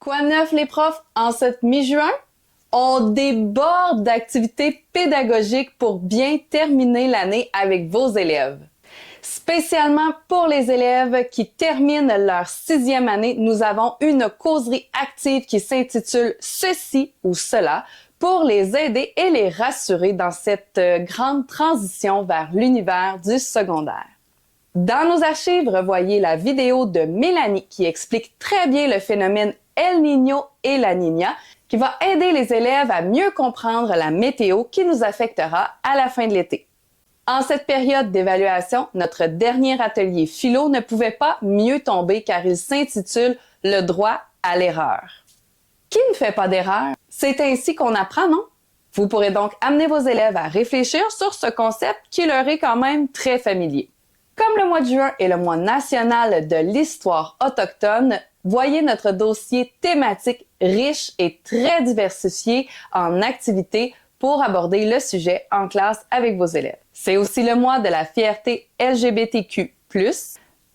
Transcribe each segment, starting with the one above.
Quoi de neuf les profs en cette mi-juin? On déborde d'activités pédagogiques pour bien terminer l'année avec vos élèves. Spécialement pour les élèves qui terminent leur 6e année, nous avons une causerie active qui s'intitule « Ceci ou cela » pour les aider et les rassurer dans cette grande transition vers l'univers du secondaire. Dans nos archives, revoyez la vidéo de Mélanie qui explique très bien le phénomène El Niño et La Niña, qui va aider les élèves à mieux comprendre la météo qui nous affectera à la fin de l'été. En cette période d'évaluation, notre dernier atelier philo ne pouvait pas mieux tomber car il s'intitule « Le droit à l'erreur ». Qui ne fait pas d'erreur? C'est ainsi qu'on apprend, non? Vous pourrez donc amener vos élèves à réfléchir sur ce concept qui leur est quand même très familier. Comme le mois de juin est le mois national de l'histoire autochtone, voyez notre dossier thématique riche et très diversifié en activités pour aborder le sujet en classe avec vos élèves. C'est aussi le mois de la fierté LGBTQ+.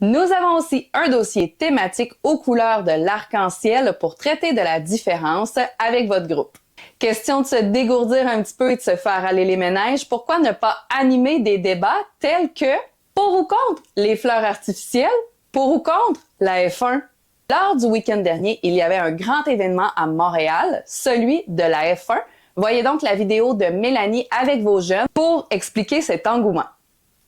Nous avons aussi un dossier thématique aux couleurs de l'arc-en-ciel pour traiter de la différence avec votre groupe. Question de se dégourdir un petit peu et de se faire aller les méninges, pourquoi ne pas animer des débats tels que pour ou contre les fleurs artificielles, pour ou contre la F1? Lors du week-end dernier, il y avait un grand événement à Montréal, celui de la F1. Voyez donc la vidéo de Mélanie avec vos jeunes pour expliquer cet engouement.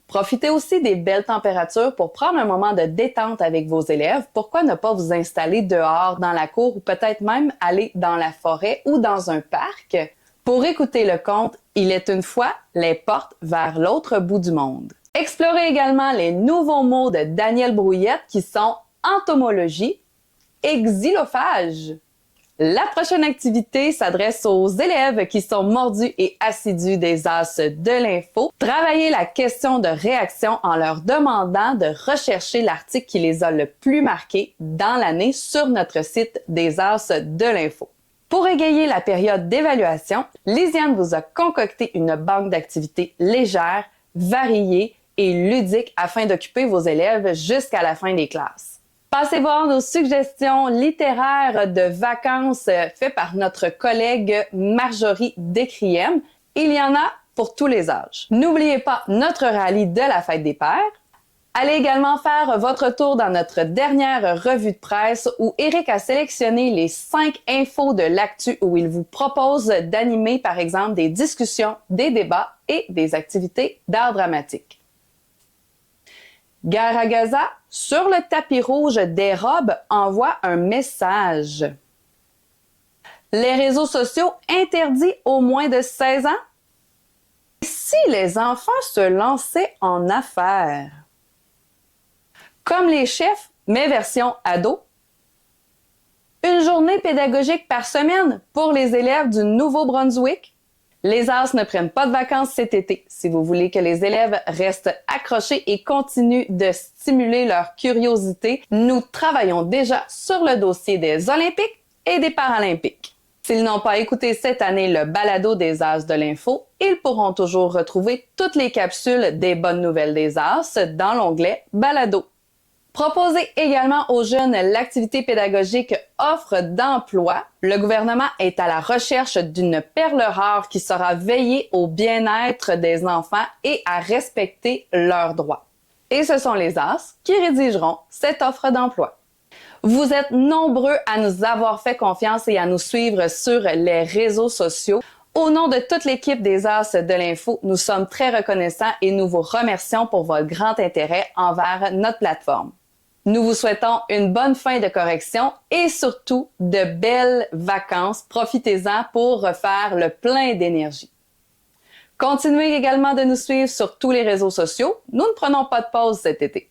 Profitez aussi des belles températures pour prendre un moment de détente avec vos élèves. Pourquoi ne pas vous installer dehors dans la cour ou peut-être même aller dans la forêt ou dans un parc pour écouter le conte « Il est une fois les portes vers l'autre bout du monde ». Explorez également les nouveaux mots de Daniel Brouillette qui sont entomologie et xylophage. La prochaine activité s'adresse aux élèves qui sont mordus et assidus des As de l'info. Travaillez la question de réaction en leur demandant de rechercher l'article qui les a le plus marqués dans l'année sur notre site des As de l'info. Pour égayer la période d'évaluation, Lisiane vous a concocté une banque d'activités légères, variées et ludiques afin d'occuper vos élèves jusqu'à la fin des classes. Passez voir nos suggestions littéraires de vacances faites par notre collègue Marjorie Descrièmes. Il y en a pour tous les âges. N'oubliez pas notre rallye de la fête des pères. Allez également faire votre tour dans notre dernière revue de presse où Éric a sélectionné les 5 infos de l'actu où il vous propose d'animer par exemple des discussions, des débats et des activités d'art dramatique. Guerre à Gaza, sur le tapis rouge des robes, envoie un message. Les réseaux sociaux interdits aux moins de 16 ans? Si les enfants se lançaient en affaires? Comme les chefs, mais version ado? Une journée pédagogique par semaine pour les élèves du Nouveau-Brunswick? Les As ne prennent pas de vacances cet été. Si vous voulez que les élèves restent accrochés et continuent de stimuler leur curiosité, nous travaillons déjà sur le dossier des Olympiques et des Paralympiques. S'ils n'ont pas écouté cette année le balado des As de l'info, ils pourront toujours retrouver toutes les capsules des bonnes nouvelles des As dans l'onglet Balado. Proposez également aux jeunes l'activité pédagogique offre d'emploi. Le gouvernement est à la recherche d'une perle rare qui saura veiller au bien-être des enfants et à respecter leurs droits. Et ce sont les As qui rédigeront cette offre d'emploi. Vous êtes nombreux à nous avoir fait confiance et à nous suivre sur les réseaux sociaux. Au nom de toute l'équipe des As de l'info, nous sommes très reconnaissants et nous vous remercions pour votre grand intérêt envers notre plateforme. Nous vous souhaitons une bonne fin de correction et surtout de belles vacances. Profitez-en pour refaire le plein d'énergie. Continuez également de nous suivre sur tous les réseaux sociaux. Nous ne prenons pas de pause cet été.